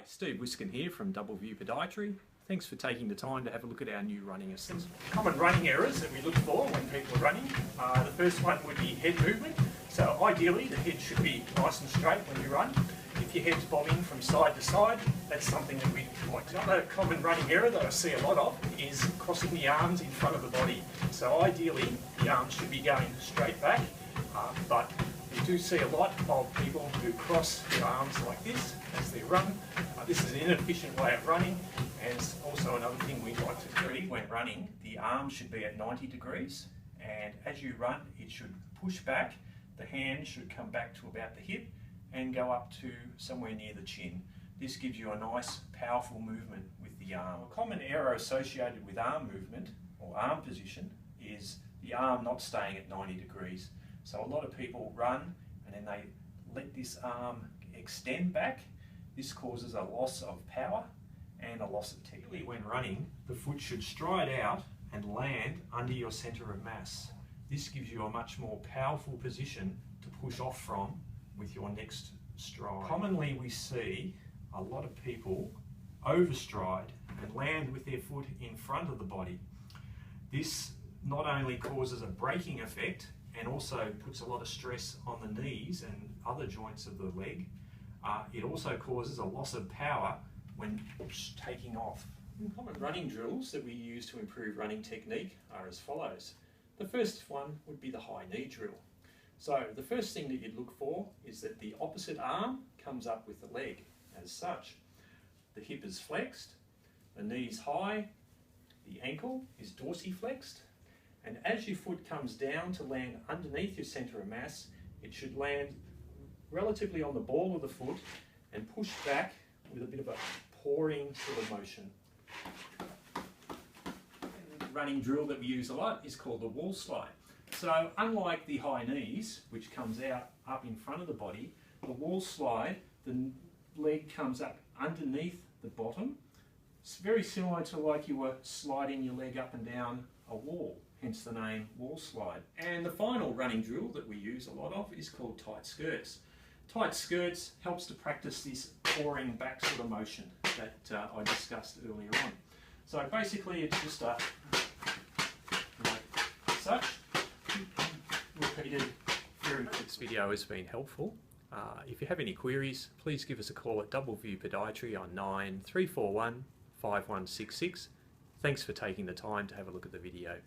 Steve Wiskin here from Doubleview Podiatry. Thanks for taking the time to have a look at our new running assistant. Common running errors that we look for when people are running. The first one would be head movement. So ideally the head should be nice and straight when you run. If your head's bobbing from side to side, that's something that we like. Another common running error that I see a lot of is crossing the arms in front of the body. So ideally the arms should be going straight back, but you do see a lot of people who cross their arms like this as they run. This is an inefficient way of running, and it's also another thing we like to do. When running, the arms should be at 90 degrees, and as you run, it should push back. The hand should come back to about the hip and go up to somewhere near the chin. This gives you a nice, powerful movement with the arm. A common error associated with arm movement or arm position is the arm not staying at 90 degrees. So a lot of people run and then they let this arm extend back. This causes a loss of power and a loss of technique. When running, the foot should stride out and land under your centre of mass. This gives you a much more powerful position to push off from with your next stride. Commonly we see a lot of people overstride and land with their foot in front of the body. This not only causes a braking effect and also puts a lot of stress on the knees and other joints of the leg, it also causes a loss of power when taking off. Common running drills that we use to improve running technique are as follows. The first one would be the high knee drill. So the first thing that you'd look for is that the opposite arm comes up with the leg as such. The hip is flexed, the knee is high, the ankle is dorsiflexed, and as your foot comes down to land underneath your centre of mass, it should land relatively on the ball of the foot and push back with a bit of a pawing sort of motion. The running drill that we use a lot is called the wall slide. So unlike the high knees, which comes out up in front of the body, the wall slide, the leg comes up underneath the bottom. It's very similar to like you were sliding your leg up and down a wall, hence the name wall slide. And the final running drill that we use a lot of is called tight skirts. Tight skirts helps to practice this pawing back sort of motion that I discussed earlier on. So basically it's just like such, repeated very quick. This video has been helpful. If you have any queries, please give us a call at Doubleview Podiatry on 9341 5166. Thanks for taking the time to have a look at the video.